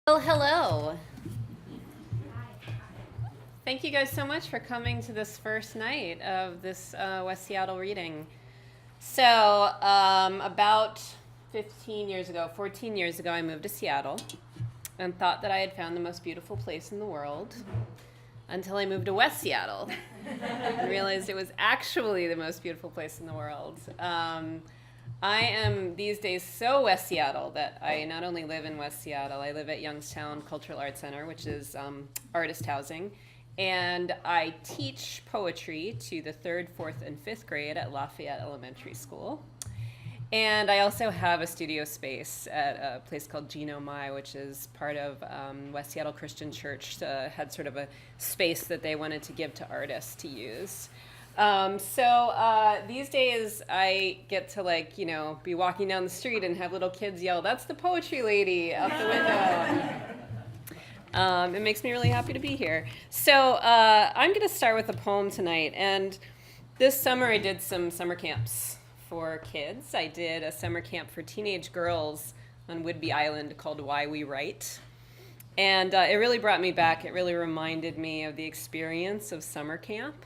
Well, hello. Thank you guys so much for coming to this first night of this West Seattle reading. So, about 14 years ago, I moved to Seattle and thought that I had found the most beautiful place in the world until I moved to West Seattle and realized it was actually the most beautiful place in the world. I am these days so West Seattle that I not only live in West Seattle, I live at Youngstown Cultural Arts Center, which is artist housing, and I teach poetry to the 3rd, 4th, and 5th grade at Lafayette Elementary School. And I also have a studio space at a place called Geno Mai, which is part of West Seattle Christian Church. Had sort of a space that they wanted to give to artists to use. These days I get to be walking down the street and have little kids yell, "That's the poetry lady," out the window. It makes me really happy to be here. So I'm going to start with a poem tonight. And this summer I did some summer camps for kids. I did a summer camp for teenage girls on Whidbey Island called Why We Write. And it really brought me back. It really reminded me of the experience of summer camp.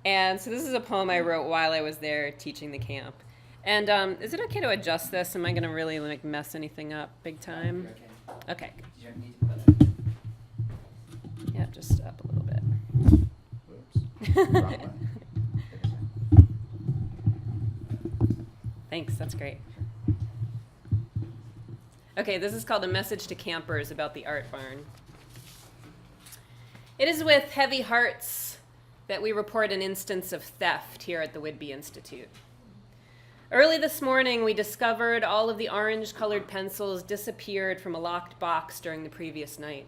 And so this is a poem I wrote while I was there teaching the camp. And is it okay to adjust this? Am I going to really mess anything up big time? Okay. Yeah, just up a little bit. Whoops. Thanks, that's great. Okay, this is called A Message to Campers About the Art Barn. It is with heavy hearts that we report an instance of theft here at the Whidbey Institute. Early this morning, we discovered all of the orange-colored pencils disappeared from a locked box during the previous night.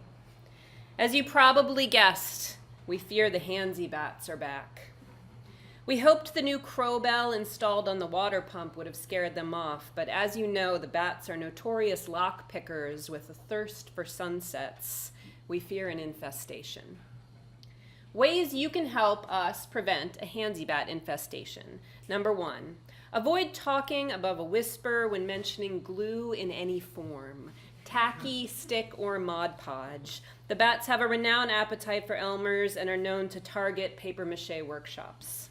As you probably guessed, we fear the handsy bats are back. We hoped the new crow bell installed on the water pump would have scared them off, but as you know, the bats are notorious lock pickers with a thirst for sunsets. We fear an infestation. Ways you can help us prevent a handsy bat infestation. Number 1, avoid talking above a whisper when mentioning glue in any form. Tacky, stick, or Mod Podge. The bats have a renowned appetite for Elmer's and are known to target papier-mâché workshops.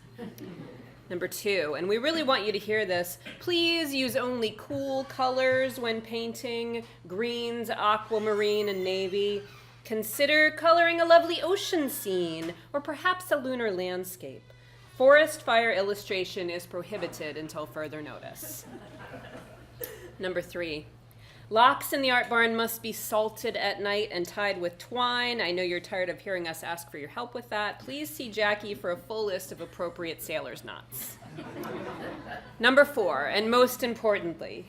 Number 2, and we really want you to hear this, please use only cool colors when painting, greens, aquamarine, and navy. Consider coloring a lovely ocean scene, or perhaps a lunar landscape. Forest fire illustration is prohibited until further notice. Number 3, locks in the art barn must be salted at night and tied with twine. I know you're tired of hearing us ask for your help with that. Please see Jackie for a full list of appropriate sailor's knots. Number 4, and most importantly,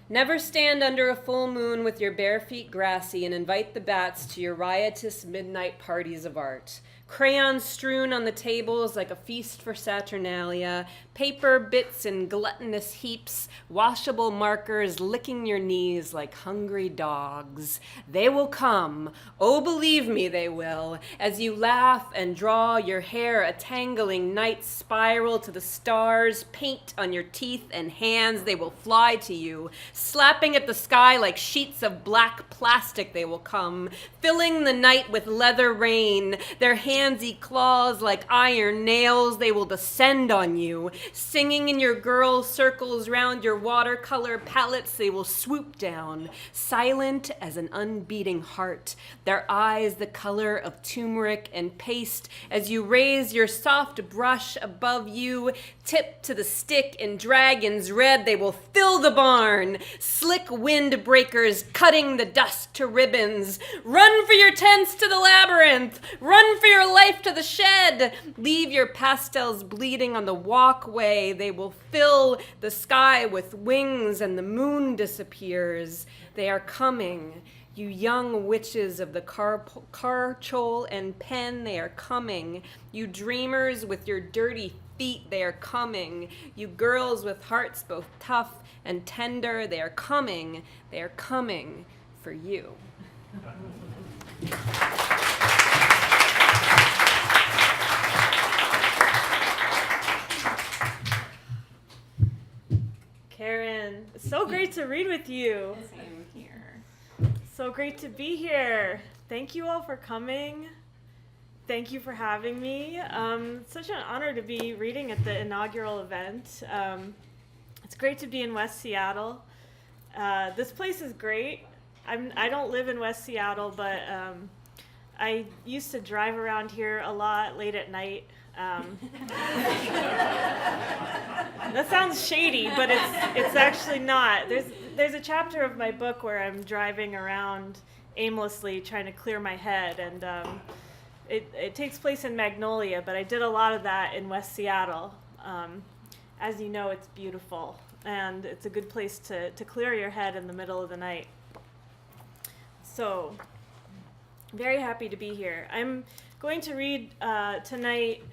never stand under a full moon with your bare feet grassy and invite the bats to your riotous midnight parties of art. Crayons strewn on the tables like a feast for Saturnalia, paper bits in gluttonous heaps, washable markers licking your knees like hungry dogs. They will come, oh believe me they will, as you laugh and draw your hair a tangling night spiral to the stars, paint on your teeth and hands, they will fly to you. Slapping at the sky like sheets of black plastic they will come, filling the night with leather rain, their handsy claws like iron nails, they will descend on you. Singing in your girl circles round your watercolor palettes, they will swoop down, silent as an unbeating heart, their eyes the color of turmeric and paste, as you raise your soft brush above you, tip to the stick in dragon's red, they will fill the barn, slick wind breakers cutting the dust to ribbons. Run for your tents to the labyrinth, run for your life to the shed, leave your pastels bleeding on the walkway, they will fill the sky with wings and the moon disappears. They are coming, you young witches of the carchol and pen, they are coming. You dreamers with your dirty feet, they are coming. You girls with hearts both tough and tender, they are coming for you. Karen, it's so great to read with you. Same here. So great to be here. Thank you all for coming. Thank you for having me. It's such an honor to be reading at the inaugural event. It's great to be in West Seattle. This place is great. I don't live in West Seattle, but I used to drive around here a lot late at night. That sounds shady, but it's actually not. There's a chapter of my book where I'm driving around aimlessly trying to clear my head, and it takes place in Magnolia, but I did a lot of that in West Seattle. As you know, it's beautiful, and it's a good place to clear your head in the middle of the night. So, very happy to be here. I'm going to read tonight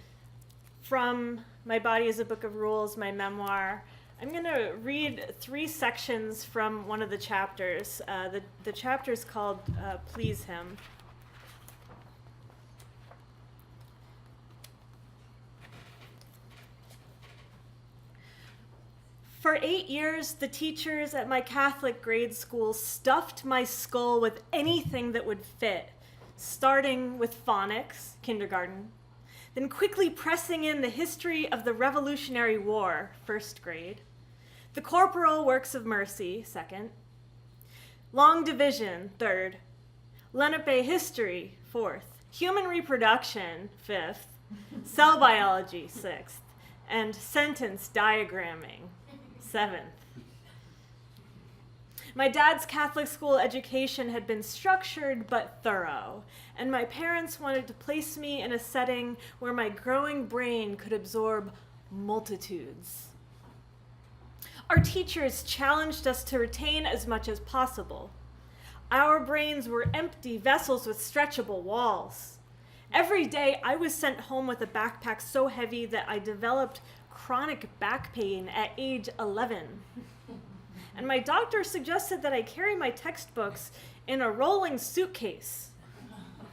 from My Body is a Book of Rules, my memoir. I'm going to read 3 sections from one of the chapters. The chapter is called Please Him. For 8 years, the teachers at my Catholic grade school stuffed my skull with anything that would fit, starting with phonics, kindergarten, then quickly pressing in the history of the Revolutionary War, first grade, the corporal works of mercy, second, long division, third, Lenape history, fourth, human reproduction, fifth, cell biology, sixth, and sentence diagramming, seventh. My dad's Catholic school education had been structured but thorough, and my parents wanted to place me in a setting where my growing brain could absorb multitudes. Our teachers challenged us to retain as much as possible. Our brains were empty vessels with stretchable walls. Every day I was sent home with a backpack so heavy that I developed chronic back pain at age 11. And my doctor suggested that I carry my textbooks in a rolling suitcase.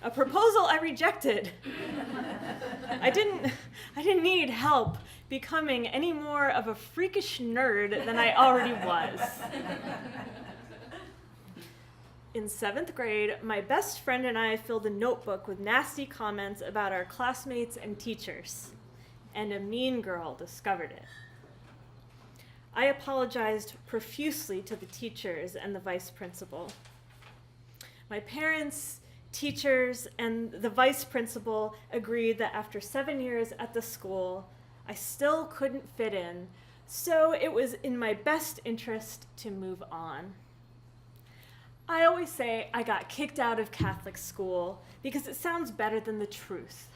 A proposal I rejected. I didn't need help becoming any more of a freakish nerd than I already was. In 7th grade, my best friend and I filled a notebook with nasty comments about our classmates and teachers, and a mean girl discovered it. I apologized profusely to the teachers and the vice principal. My parents, teachers, and the vice principal agreed that after 7 years at the school, I still couldn't fit in, so it was in my best interest to move on. I always say I got kicked out of Catholic school because it sounds better than the truth.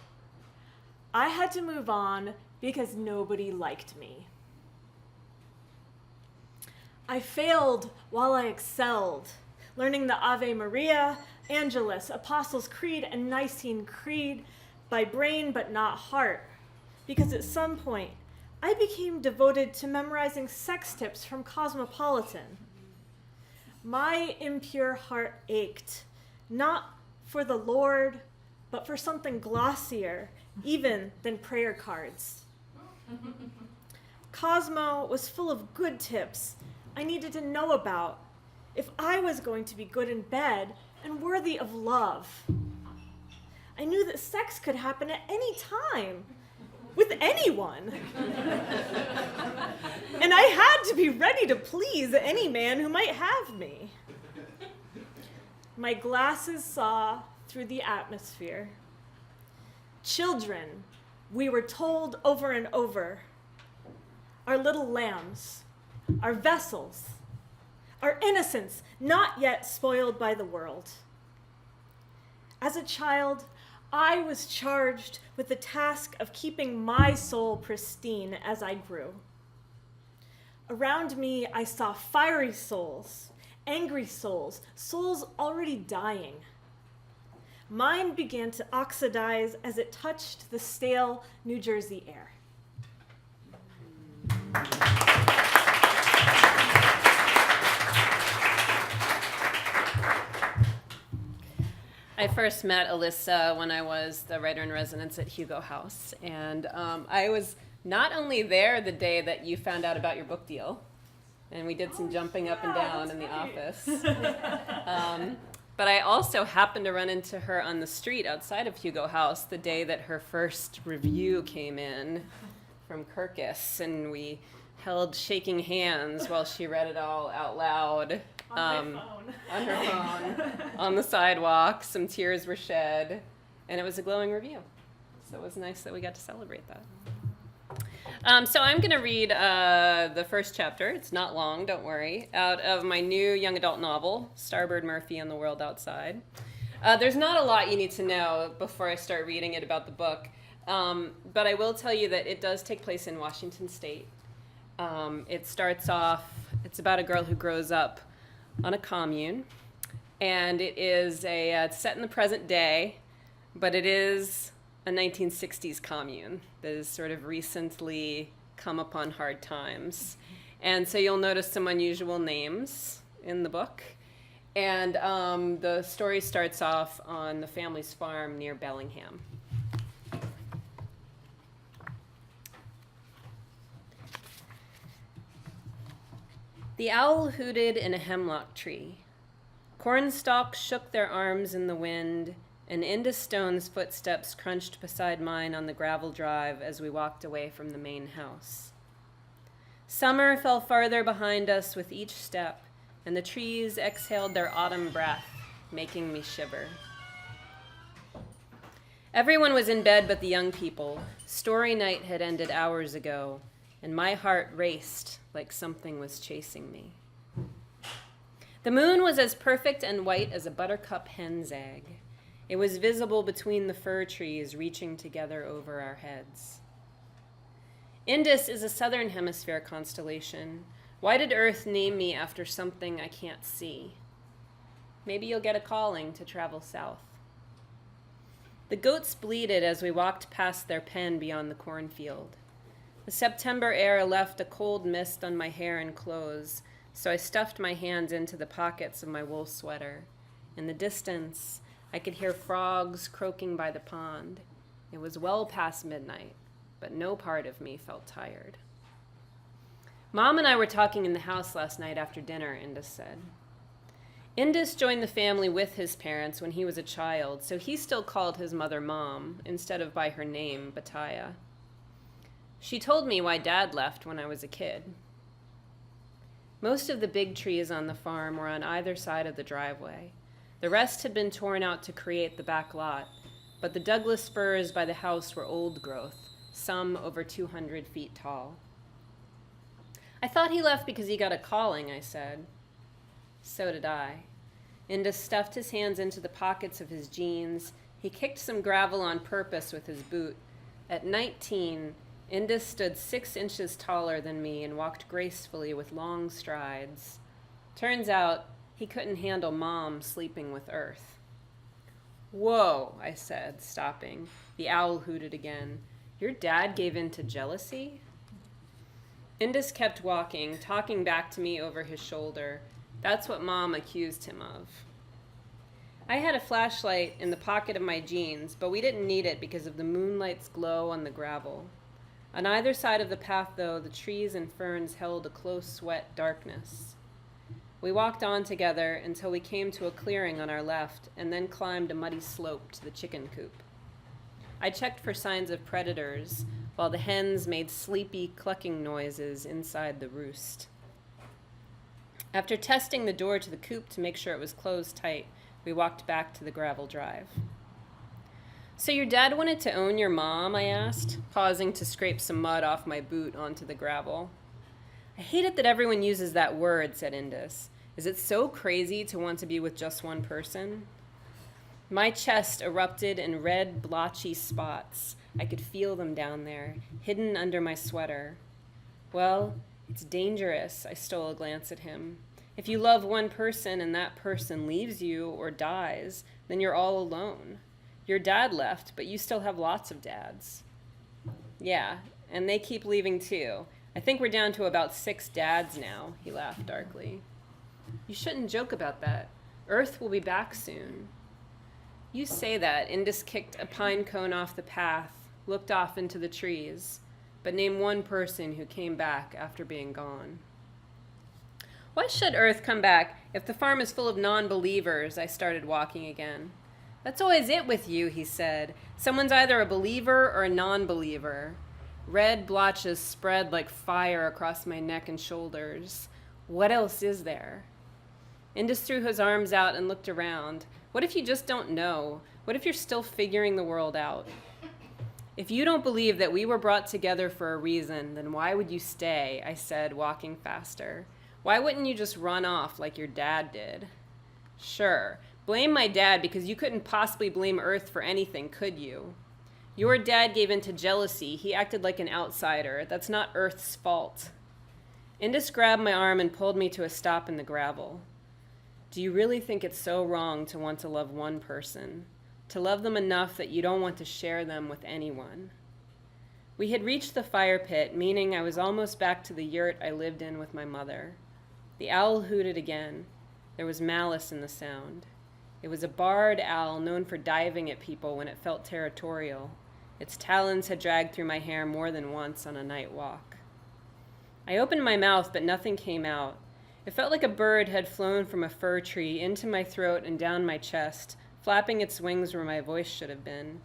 I had to move on because nobody liked me. I failed while I excelled, learning the Ave Maria, Angelus, Apostles' Creed, and Nicene Creed by brain but not heart, because at some point I became devoted to memorizing sex tips from Cosmopolitan. My impure heart ached, not for the Lord, but for something glossier, even than prayer cards. Cosmo was full of good tips I needed to know about if I was going to be good in bed and worthy of love. I knew that sex could happen at any time, with anyone. And I had to be ready to please any man who might have me. My glasses saw through the atmosphere. Children, we were told over and over, are little lambs, our vessels, our innocence, not yet spoiled by the world. As a child, I was charged with the task of keeping my soul pristine as I grew. Around me, I saw fiery souls, angry souls, souls already dying. Mine began to oxidize as it touched the stale New Jersey air. I first met Elissa when I was the writer-in-residence at Hugo House, and I was not only there the day that you found out about your book deal, and we did some jumping up and down in the office, But I also happened to run into her on the street outside of Hugo House the day that her first review came in from Kirkus, and we held shaking hands while she read it all out loud On my phone. on her phone on the sidewalk. Some tears were shed, and it was a glowing review. So it was nice that we got to celebrate that. So I'm going to read the first chapter. It's not long, don't worry, out of my new young adult novel, Starboard Murphy and the World Outside. There's not a lot you need to know before I start reading it about the book, but I will tell you that it does take place in Washington State. It starts off, it's about a girl who grows up on a commune, and it is it's set in the present day, but it is a 1960s commune that has sort of recently come upon hard times. And so you'll notice some unusual names in the book. And the story starts off on the family's farm near Bellingham. The owl hooted in a hemlock tree. Cornstalks shook their arms in the wind, and Indus Stone's footsteps crunched beside mine on the gravel drive as we walked away from the main house. Summer fell farther behind us with each step, and the trees exhaled their autumn breath, making me shiver. Everyone was in bed but the young people. Story night had ended hours ago, and my heart raced like something was chasing me. The moon was as perfect and white as a buttercup hen's egg. It was visible between the fir trees reaching together over our heads. Indus is a southern hemisphere constellation. Why did Earth name me after something I can't see? Maybe you'll get a calling to travel south. The goats bleated as we walked past their pen beyond the cornfield. The September air left a cold mist on my hair and clothes, so I stuffed my hands into the pockets of my wool sweater. In the distance, I could hear frogs croaking by the pond. It was well past midnight, but no part of me felt tired. Mom and I were talking in the house last night after dinner, Indus said. Indus joined the family with his parents when he was a child, so he still called his mother Mom instead of by her name, Bataya. She told me why Dad left when I was a kid. Most of the big trees on the farm were on either side of the driveway. The rest had been torn out to create the back lot, but the Douglas firs by the house were old growth, some over 200 feet tall. I thought he left because he got a calling, I said. So did I. Indus stuffed his hands into the pockets of his jeans. He kicked some gravel on purpose with his boot. At 19, Indus stood 6 inches taller than me and walked gracefully with long strides. Turns out, he couldn't handle Mom sleeping with Earth. Whoa, I said, stopping. The owl hooted again. Your dad gave in to jealousy? Indus kept walking, talking back to me over his shoulder. That's what Mom accused him of. I had a flashlight in the pocket of my jeans, but we didn't need it because of the moonlight's glow on the gravel. On either side of the path, though, the trees and ferns held a close, wet darkness. We walked on together until we came to a clearing on our left and then climbed a muddy slope to the chicken coop. I checked for signs of predators while the hens made sleepy clucking noises inside the roost. After testing the door to the coop to make sure it was closed tight, we walked back to the gravel drive. So your dad wanted to own your mom, I asked, pausing to scrape some mud off my boot onto the gravel. I hate it that everyone uses that word, said Indus. Is it so crazy to want to be with just one person? My chest erupted in red, blotchy spots. I could feel them down there, hidden under my sweater. Well, it's dangerous, I stole a glance at him. If you love one person and that person leaves you or dies, then you're all alone. Your dad left, but you still have lots of dads. Yeah, and they keep leaving too. I think we're down to about 6 dads now, he laughed darkly. You shouldn't joke about that. Earth will be back soon. You say that. Indus kicked a pine cone off the path, looked off into the trees, but name one person who came back after being gone. Why should Earth come back if the farm is full of non-believers? I started walking again. That's always it with you, he said. Someone's either a believer or a non-believer. Red blotches spread like fire across my neck and shoulders. What else is there? Indus threw his arms out and looked around. What if you just don't know? What if you're still figuring the world out? If you don't believe that we were brought together for a reason, then why would you stay? I said, walking faster. Why wouldn't you just run off like your dad did? Sure, blame my dad because you couldn't possibly blame Earth for anything, could you? Your dad gave in to jealousy. He acted like an outsider. That's not Earth's fault. Indus grabbed my arm and pulled me to a stop in the gravel. Do you really think it's so wrong to want to love one person? To love them enough that you don't want to share them with anyone? We had reached the fire pit, meaning I was almost back to the yurt I lived in with my mother. The owl hooted again. There was malice in the sound. It was a barred owl known for diving at people when it felt territorial. Its talons had dragged through my hair more than once on a night walk. I opened my mouth, but nothing came out. It felt like a bird had flown from a fir tree into my throat and down my chest, flapping its wings where my voice should have been.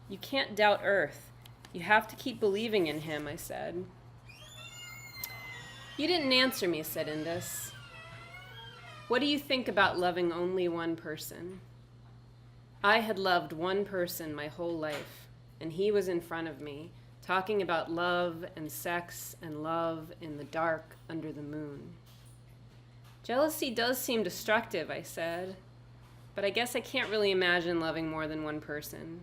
You can't doubt Earth. You have to keep believing in him, I said. You didn't answer me, said Indus. What do you think about loving only one person? I had loved one person my whole life, and he was in front of me, talking about love and sex and love in the dark under the moon. Jealousy does seem destructive, I said, but I guess I can't really imagine loving more than one person.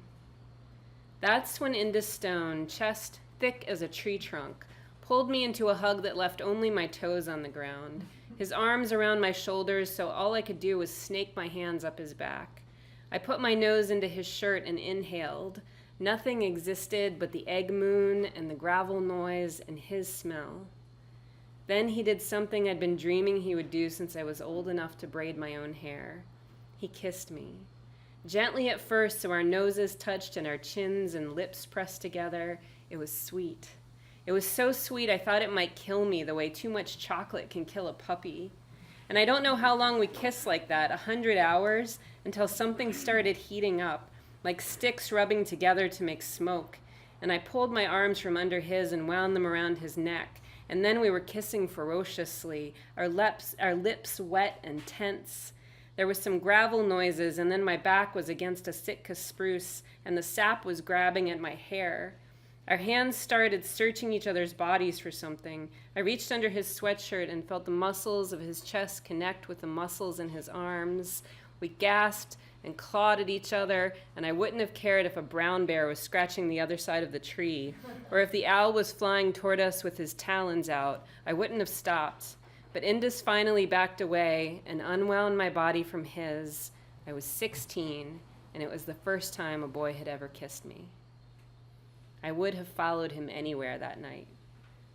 That's when Indus Stone, chest thick as a tree trunk, pulled me into a hug that left only my toes on the ground, his arms around my shoulders so all I could do was snake my hands up his back. I put my nose into his shirt and inhaled. Nothing existed but the egg moon and the gravel noise and his smell. Then he did something I'd been dreaming he would do since I was old enough to braid my own hair. He kissed me. Gently at first, so our noses touched and our chins and lips pressed together. It was sweet. It was so sweet I thought it might kill me the way too much chocolate can kill a puppy. And I don't know how long we kissed like that, 100 hours, until something started heating up, like sticks rubbing together to make smoke. And I pulled my arms from under his and wound them around his neck. And then we were kissing ferociously, our lips wet and tense. There was some gravel noises, and then my back was against a Sitka spruce, and the sap was grabbing at my hair. Our hands started searching each other's bodies for something. I reached under his sweatshirt and felt the muscles of his chest connect with the muscles in his arms. We gasped and clawed at each other, and I wouldn't have cared if a brown bear was scratching the other side of the tree, or if the owl was flying toward us with his talons out. I wouldn't have stopped. But Indus finally backed away and unwound my body from his. I was 16, and it was the first time a boy had ever kissed me. I would have followed him anywhere that night.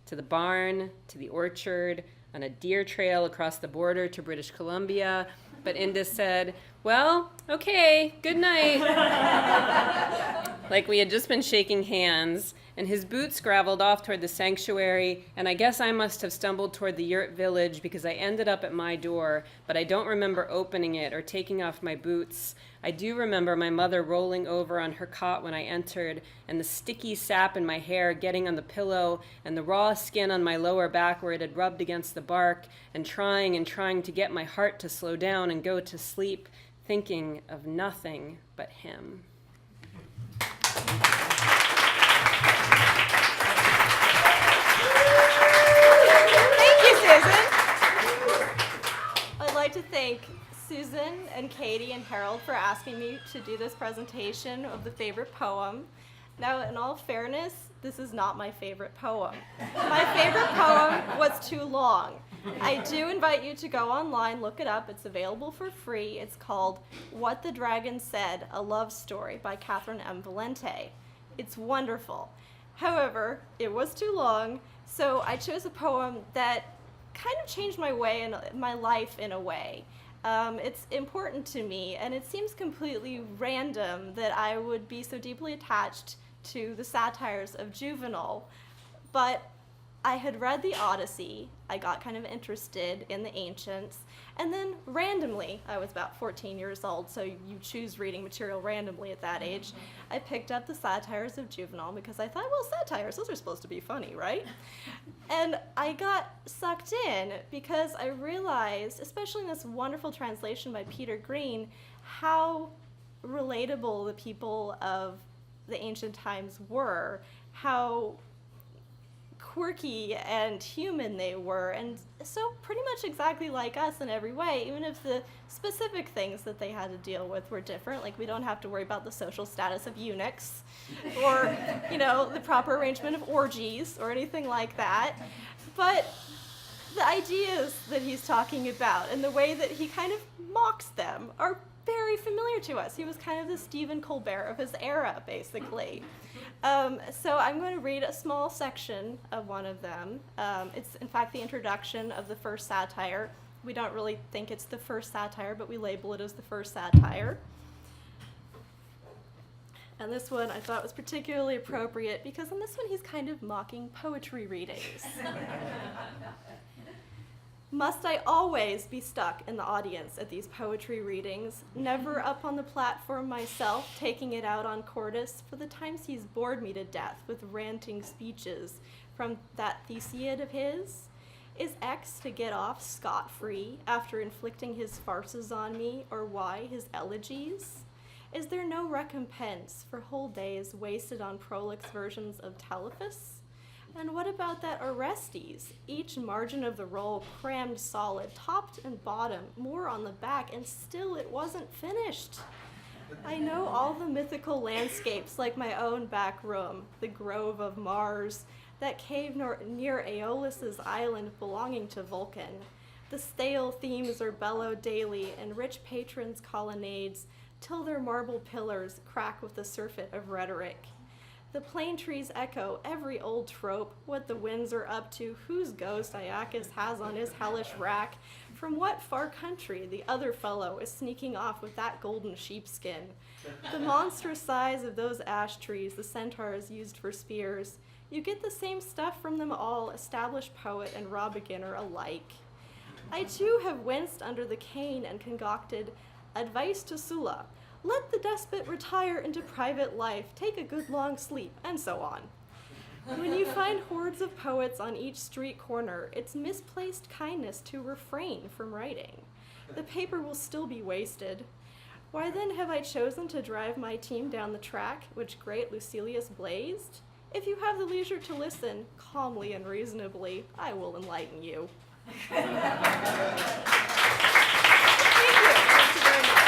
To the barn, to the orchard, on a deer trail across the border to British Columbia. But Indus said, well, okay, good night. Like we had just been shaking hands, and his boots graveled off toward the sanctuary, and I guess I must have stumbled toward the yurt village because I ended up at my door, but I don't remember opening it or taking off my boots. I do remember my mother rolling over on her cot when I entered, and the sticky sap in my hair getting on the pillow, and the raw skin on my lower back where it had rubbed against the bark, and trying to get my heart to slow down and go to sleep, thinking of nothing but him. I'd like to thank Susan and Katy and Harold for asking me to do this presentation of the favorite poem. Now, in all fairness, this is not my favorite poem. My favorite poem was too long. I do invite you to go online, look it up. It's available for free. It's called What the Dragon Said, A Love Story by Catherine M. Valente. It's wonderful. However, it was too long, so I chose a poem that kind of changed my life in a way. It's important to me, and it seems completely random that I would be so deeply attached to the satires of Juvenal, but I had read the Odyssey. I got kind of interested in the ancients. And then randomly, I was about 14 years old, so you choose reading material randomly at that age. I picked up the satires of Juvenal because I thought, well, satires, those are supposed to be funny, right? And I got sucked in because I realized, especially in this wonderful translation by Peter Green, how relatable the people of the ancient times were, how quirky and human they were, and so pretty much exactly like us in every way, even if the specific things that they had to deal with were different. Like, we don't have to worry about the social status of eunuchs or, the proper arrangement of orgies or anything like that. But the ideas that he's talking about and the way that he kind of mocks them are very familiar to us. He was kind of the Stephen Colbert of his era, basically. So I'm going to read a small section of one of them. It's, in fact, the introduction of the first satire. We don't really think it's the first satire, but we label it as the first satire. And this one I thought was particularly appropriate because in this one he's kind of mocking poetry readings. Must I always be stuck in the audience at these poetry readings, never up on the platform myself, taking it out on Cordus, for the times he's bored me to death with ranting speeches from that Theseid of his? Is X to get off scot-free after inflicting his farces on me, or why his elegies? Is there no recompense for whole days wasted on prolix versions of Telephus? And what about that Orestes? Each margin of the roll crammed solid, topped and bottom, more on the back, and still it wasn't finished. I know all the mythical landscapes like my own back room, the grove of Mars, that cave near Aeolus's island belonging to Vulcan. The stale themes are bellowed daily, and rich patrons' colonnades, till their marble pillars crack with the surfeit of rhetoric. The plane trees echo every old trope, what the winds are up to, whose ghost Iacchus has on his hellish rack, from what far country the other fellow is sneaking off with that golden sheepskin. The monstrous size of those ash trees the centaurs used for spears. You get the same stuff from them all, established poet and raw beginner alike. I too have winced under the cane and concocted advice to Sulla. Let the despot retire into private life, take a good long sleep, and so on. When you find hordes of poets on each street corner, it's misplaced kindness to refrain from writing. The paper will still be wasted. Why then have I chosen to drive my team down the track which great Lucilius blazed? If you have the leisure to listen, calmly and reasonably, I will enlighten you. Thank you. Thank you very much.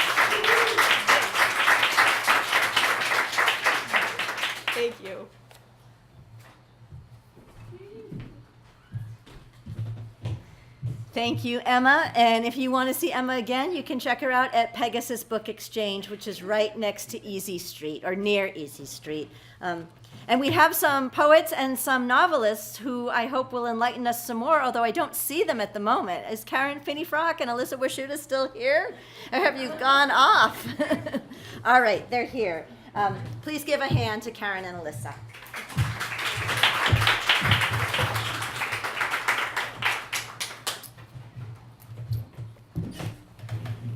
Thank you. Thank you, Emma. And if you want to see Emma again, you can check her out at Pegasus Book Exchange, which is right next to Easy Street, or near Easy Street. And we have some poets and some novelists who I hope will enlighten us some more, although I don't see them at the moment. Is Karen Finneyfrock and Elissa Washuta still here? Or have you gone off? All right, they're here. Please give a hand to Karen and Elissa.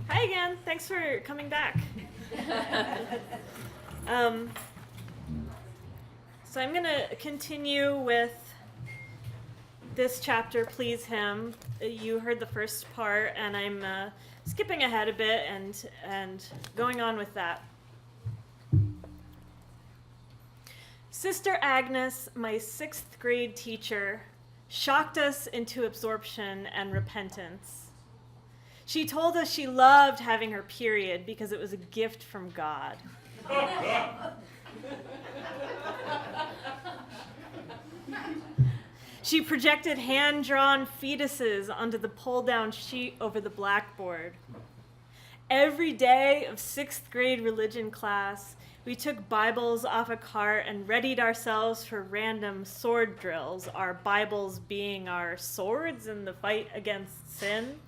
Hi again. Thanks for coming back. So I'm going to continue with this chapter, Please Him. You heard the first part, and I'm skipping ahead a bit and going on with that. Sister Agnes, my 6th grade teacher, shocked us into absorption and repentance. She told us she loved having her period because it was a gift from God. She projected hand-drawn fetuses onto the pull-down sheet over the blackboard. Every day of 6th grade religion class, we took Bibles off a cart and readied ourselves for random sword drills, our Bibles being our swords in the fight against sin.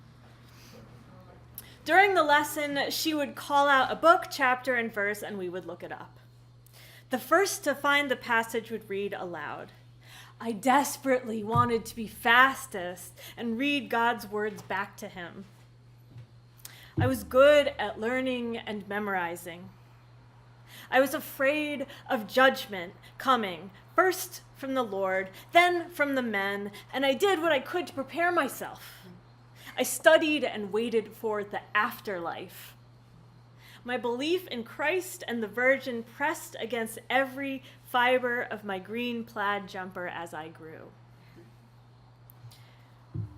During the lesson, she would call out a book, chapter, and verse, and we would look it up. The first to find the passage would read aloud. I desperately wanted to be fastest and read God's words back to him. I was good at learning and memorizing. I was afraid of judgment coming, first from the Lord, then from the men, and I did what I could to prepare myself. I studied and waited for the afterlife. My belief in Christ and the Virgin pressed against every fiber of my green plaid jumper as I grew.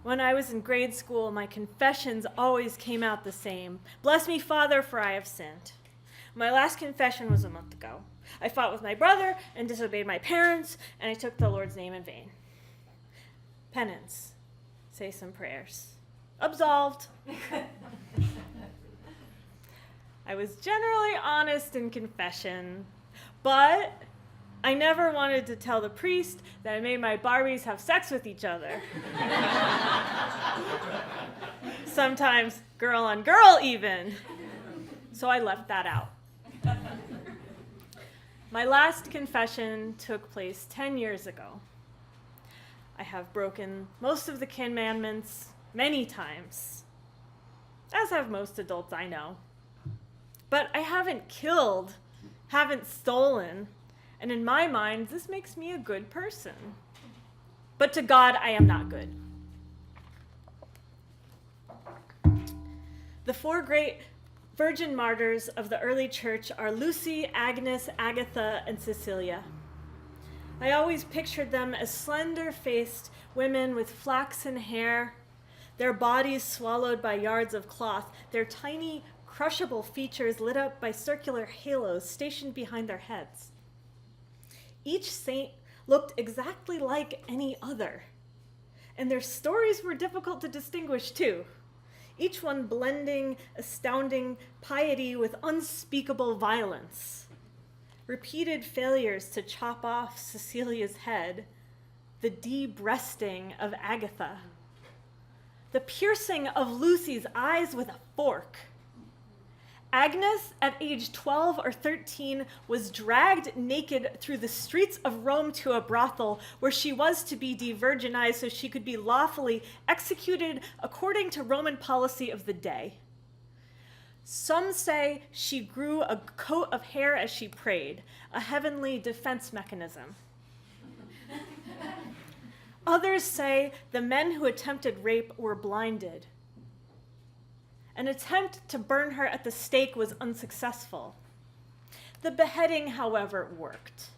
When I was in grade school, my confessions always came out the same. Bless me, Father, for I have sinned. My last confession was a month ago. I fought with my brother and disobeyed my parents, and I took the Lord's name in vain. Penance. Say some prayers. Absolved. I was generally honest in confession, but I never wanted to tell the priest that I made my Barbies have sex with each other. Sometimes girl on girl even. So I left that out. My last confession took place 10 years ago. I have broken most of the commandments many times, as have most adults I know. But I haven't killed, haven't stolen, and in my mind, this makes me a good person. But to God, I am not good. The four great virgin martyrs of the early church are Lucy, Agnes, Agatha, and Cecilia. I always pictured them as slender-faced women with flaxen hair, their bodies swallowed by yards of cloth, their tiny, crushable features lit up by circular halos stationed behind their heads. Each saint looked exactly like any other, and their stories were difficult to distinguish too, each one blending astounding piety with unspeakable violence. Repeated failures to chop off Cecilia's head, the de-breasting of Agatha, the piercing of Lucy's eyes with a fork. Agnes, at age 12 or 13, was dragged naked through the streets of Rome to a brothel where she was to be de-virginized so she could be lawfully executed according to Roman policy of the day. Some say she grew a coat of hair as she prayed, a heavenly defense mechanism. Others say the men who attempted rape were blinded. An attempt to burn her at the stake was unsuccessful. The beheading, however, worked.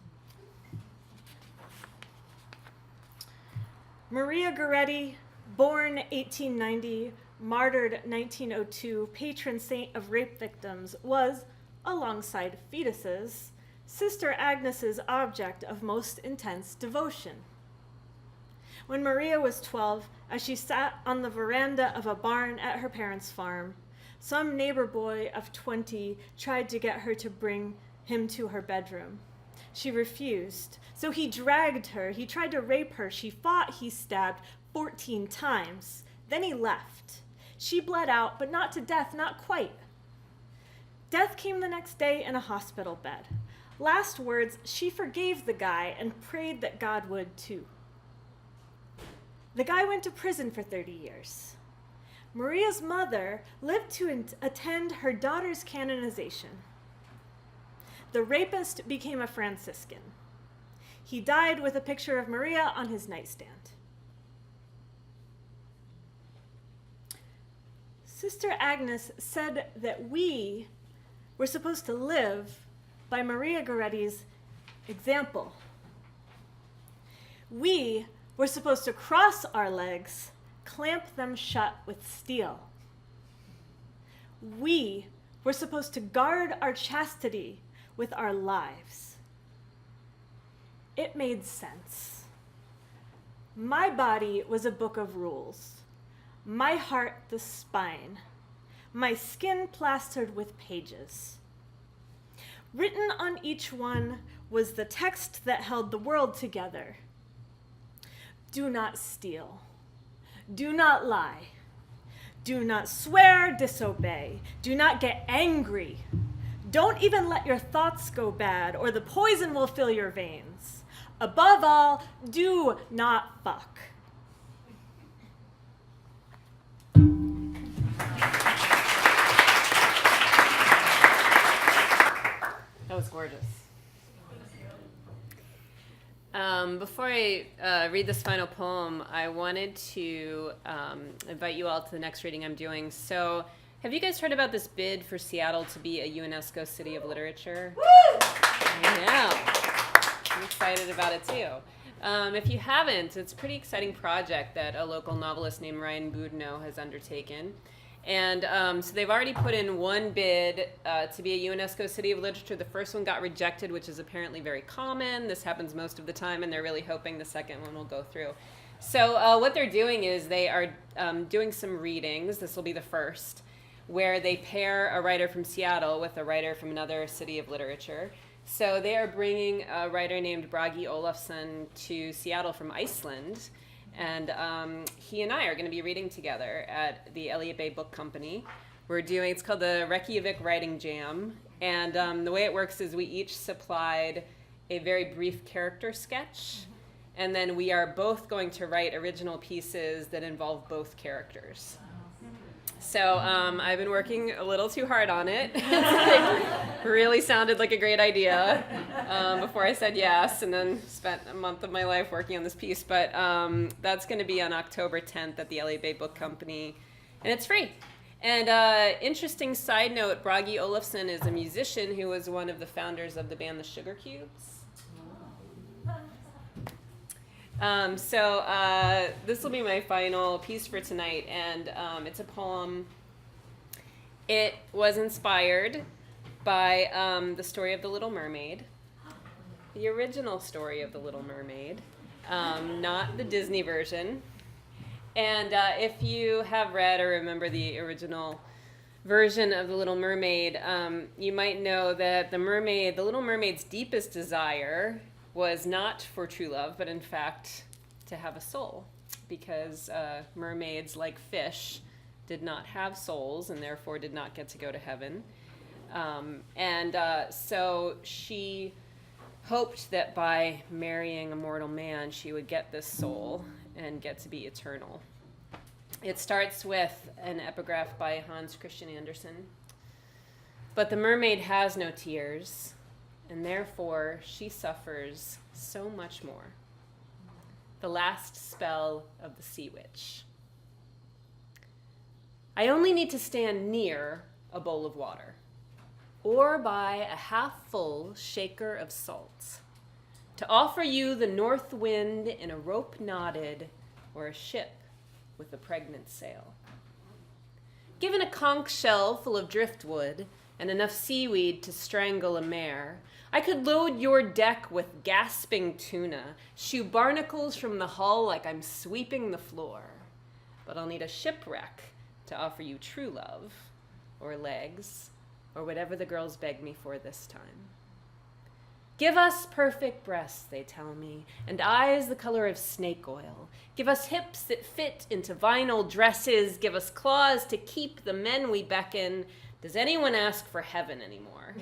Maria Goretti, born 1890, martyred 1902, patron saint of rape victims, was, alongside fetuses, Sister Agnes's object of most intense devotion. When Maria was 12, as she sat on the veranda of a barn at her parents' farm, some neighbor boy of 20 tried to get her to bring him to her bedroom. She refused, so he dragged her. He tried to rape her. She fought. He stabbed 14 times. Then he left. She bled out, but not to death, not quite. Death came the next day in a hospital bed. Last words, she forgave the guy and prayed that God would too. The guy went to prison for 30 years. Maria's mother lived to attend her daughter's canonization. The rapist became a Franciscan. He died with a picture of Maria on his nightstand. Sister Agnes said that we were supposed to live by Maria Goretti's example. We were supposed to cross our legs, clamp them shut with steel. We were supposed to guard our chastity with our lives. It made sense. My body was a book of rules, my heart the spine, my skin plastered with pages. Written on each one was the text that held the world together. Do not steal. Do not lie. Do not swear, disobey. Do not get angry. Don't even let your thoughts go bad, or the poison will fill your veins. Above all, do not fuck. That was gorgeous. Before I read this final poem, I wanted to invite you all to the next reading I'm doing. So, have you guys heard about this bid for Seattle to be a UNESCO City of Literature? Woo! I know. I'm excited about it too. If you haven't, it's a pretty exciting project that a local novelist named Ryan Boudinot has undertaken. And so they've already put in one bid to be a UNESCO City of Literature. The first one got rejected, which is apparently very common. This happens most of the time, and they're really hoping the second one will go through. So what they're doing is they are doing some readings. This will be the first, where they pair a writer from Seattle with a writer from another city of literature. So they are bringing a writer named Bragi Olafsson to Seattle from Iceland. And he and I are going to be reading together at the Elliott Bay Book Company. It's called the Reykjavik Writing Jam. And the way it works is we each supplied a very brief character sketch. And then we are both going to write original pieces that involve both characters. So I've been working a little too hard on it. It really sounded like a great idea before I said yes, and then spent a month of my life working on this piece. But that's going to be on October 10th at the LA Bay Book Company, and it's free. And interesting side note, Bragi Olafsson is a musician who was one of the founders of the band the Sugar Cubes. So this will be my final piece for tonight, and it's a poem. It was inspired by the story of The Little Mermaid, the original story of The Little Mermaid, not the Disney version. And if you have read or remember the original version of The Little Mermaid, you might know that the Little Mermaid's deepest desire was not for true love, but in fact to have a soul, because mermaids, like fish, did not have souls and therefore did not get to go to heaven. So she hoped that by marrying a mortal man, she would get this soul and get to be eternal. It starts with an epigraph by Hans Christian Andersen. But the mermaid has no tears, and therefore she suffers so much more. The last spell of the sea witch. I only need to stand near a bowl of water, or by a half-full shaker of salt, to offer you the north wind in a rope knotted, or a ship with a pregnant sail. Given a conch shell full of driftwood and enough seaweed to strangle a mare, I could load your deck with gasping tuna, shoo barnacles from the hull like I'm sweeping the floor. But I'll need a shipwreck to offer you true love, or legs, or whatever the girls beg me for this time. Give us perfect breasts, they tell me, and eyes the color of snake oil. Give us hips that fit into vinyl dresses. Give us claws to keep the men we beckon. Does anyone ask for heaven anymore?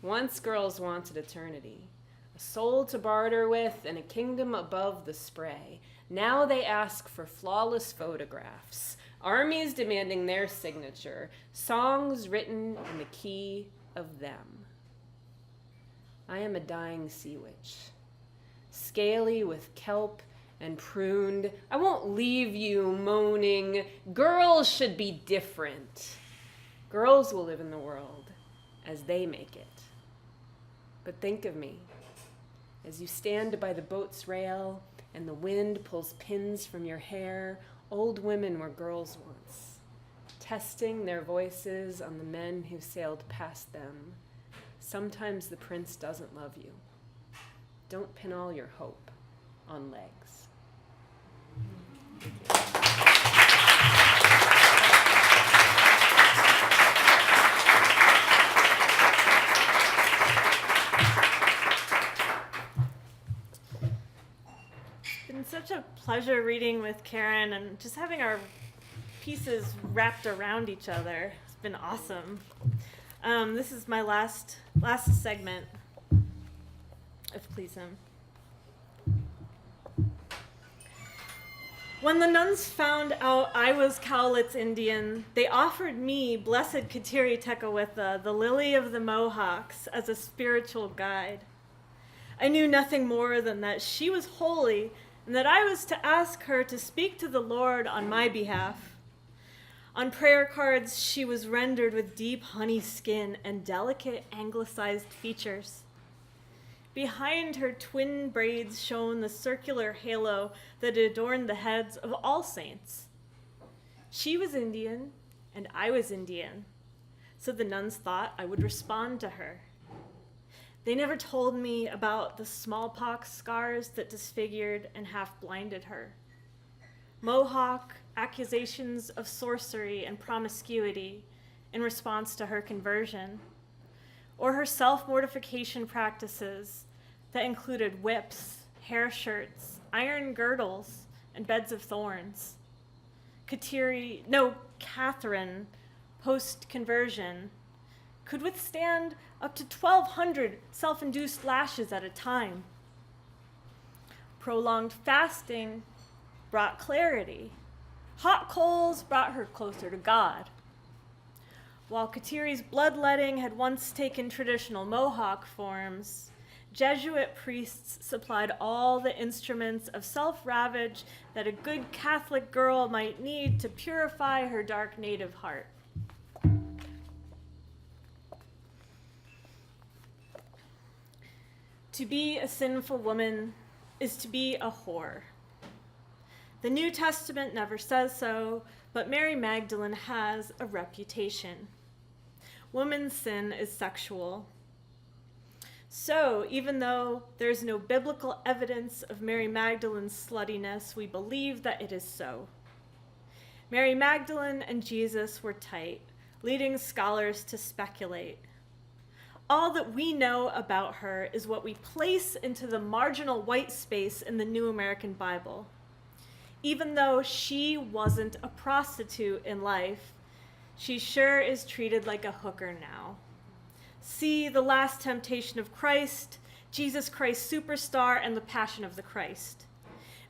Once girls wanted eternity, a soul to barter with, and a kingdom above the spray. Now they ask for flawless photographs, armies demanding their signature, songs written in the key of them. I am a dying sea witch, scaly with kelp and pruned. I won't leave you moaning. Girls should be different. Girls will live in the world as they make it. But think of me as you stand by the boat's rail and the wind pulls pins from your hair. Old women were girls once, testing their voices on the men who sailed past them. Sometimes the prince doesn't love you. Don't pin all your hope on legs. It's been such a pleasure reading with Karen and just having our pieces wrapped around each other. It's been awesome. This is my last segment, if please him. When the nuns found out I was Cowlitz Indian, they offered me Blessed Kateri Tekakwitha, the Lily of the Mohawks, as a spiritual guide. I knew nothing more than that she was holy and that I was to ask her to speak to the Lord on my behalf. On prayer cards, she was rendered with deep honey skin and delicate anglicized features. Behind her twin braids shone the circular halo that adorned the heads of all saints. She was Indian, and I was Indian, so the nuns thought I would respond to her. They never told me about the smallpox scars that disfigured and half-blinded her, Mohawk accusations of sorcery and promiscuity in response to her conversion, or her self-mortification practices that included whips, hair shirts, iron girdles, and beds of thorns. Catherine, post-conversion, could withstand up to 1,200 self-induced lashes at a time. Prolonged fasting brought clarity. Hot coals brought her closer to God. While Kateri's bloodletting had once taken traditional Mohawk forms, Jesuit priests supplied all the instruments of self-ravage that a good Catholic girl might need to purify her dark native heart. To be a sinful woman is to be a whore. The New Testament never says so, but Mary Magdalene has a reputation. Woman's sin is sexual. So, even though there's no biblical evidence of Mary Magdalene's sluttiness, we believe that it is so. Mary Magdalene and Jesus were tight, leading scholars to speculate. All that we know about her is what we place into the marginal white space in the New American Bible. Even though she wasn't a prostitute in life, she sure is treated like a hooker now. See The Last Temptation of Christ, Jesus Christ Superstar, and The Passion of the Christ.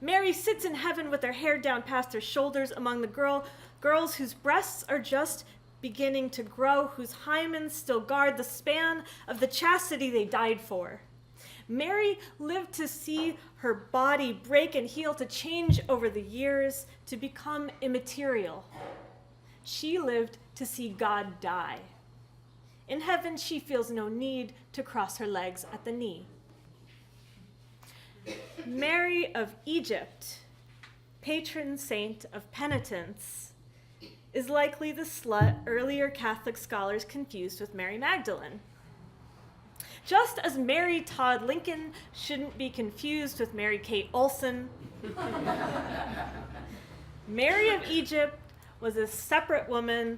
Mary sits in heaven with her hair down past her shoulders among the girls whose breasts are just beginning to grow, whose hymens still guard the span of the chastity they died for. Mary lived to see her body break and heal, to change over the years, to become immaterial. She lived to see God die. In heaven, she feels no need to cross her legs at the knee. Mary of Egypt, patron saint of penitence, is likely the slut earlier Catholic scholars confused with Mary Magdalene. Just as Mary Todd Lincoln shouldn't be confused with Mary Kate Olsen, Mary of Egypt was a separate woman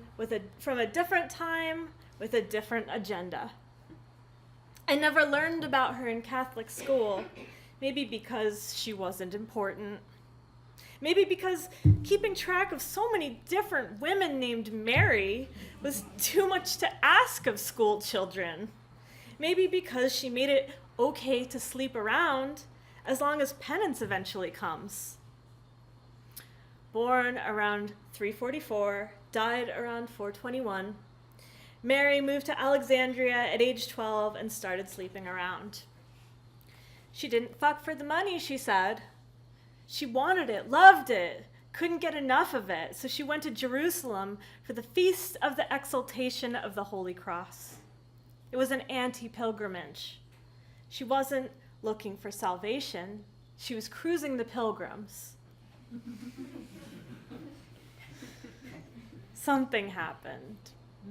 from a different time with a different agenda. I never learned about her in Catholic school, maybe because she wasn't important. Maybe because keeping track of so many different women named Mary was too much to ask of school children. Maybe because she made it okay to sleep around as long as penance eventually comes. Born around 344, died around 421, Mary moved to Alexandria at age 12 and started sleeping around. She didn't fuck for the money, she said. She wanted it, loved it, couldn't get enough of it, so she went to Jerusalem for the Feast of the Exaltation of the Holy Cross. It was an anti-pilgrimage. She wasn't looking for salvation. She was cruising the pilgrims. Something happened.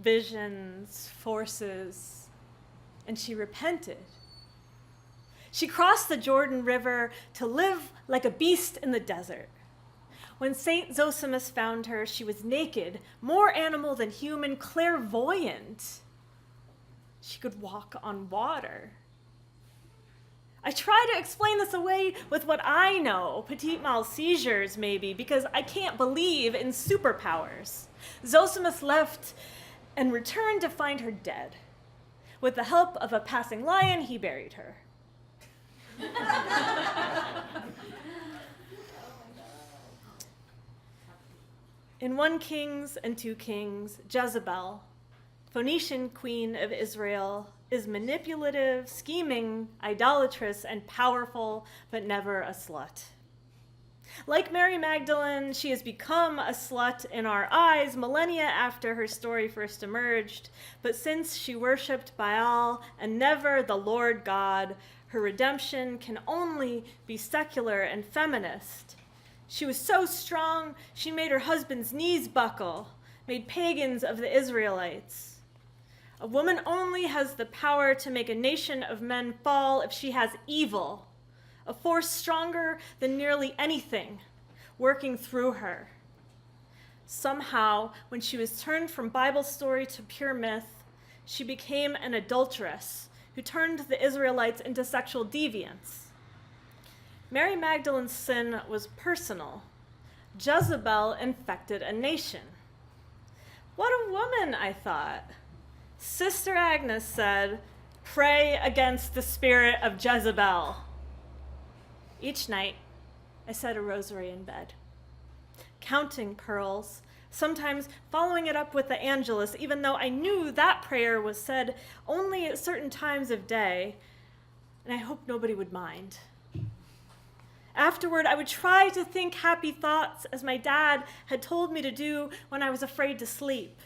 Visions, forces, and she repented. She crossed the Jordan River to live like a beast in the desert. When Saint Zosimus found her, she was naked, more animal than human, clairvoyant. She could walk on water. I try to explain this away with what I know, petit mal seizures maybe, because I can't believe in superpowers. Zosimus left and returned to find her dead. With the help of a passing lion, he buried her. In 1 Kings and 2 Kings, Jezebel, Phoenician queen of Israel, is manipulative, scheming, idolatrous, and powerful, but never a slut. Like Mary Magdalene, she has become a slut in our eyes millennia after her story first emerged, but since she worshipped Baal and never the Lord God, her redemption can only be secular and feminist. She was so strong, she made her husband's knees buckle, made pagans of the Israelites. A woman only has the power to make a nation of men fall if she has evil, a force stronger than nearly anything, working through her. Somehow, when she was turned from Bible story to pure myth, she became an adulteress who turned the Israelites into sexual deviants. Mary Magdalene's sin was personal. Jezebel infected a nation. What a woman, I thought. Sister Agnes said, "Pray against the spirit of Jezebel." Each night, I said a rosary in bed, counting pearls, sometimes following it up with the Angelus, even though I knew that prayer was said only at certain times of day, and I hoped nobody would mind. Afterward, I would try to think happy thoughts, as my dad had told me to do when I was afraid to sleep.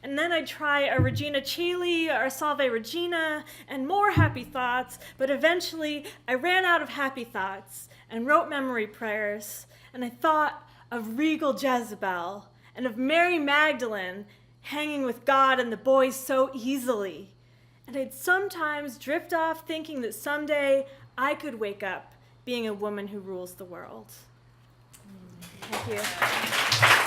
And then I'd try a Regina Caeli or a Salve Regina and more happy thoughts, but eventually I ran out of happy thoughts and wrote memory prayers, and I thought of regal Jezebel and of Mary Magdalene hanging with God and the boys so easily. And I'd sometimes drift off thinking that someday I could wake up being a woman who rules the world. Thank you.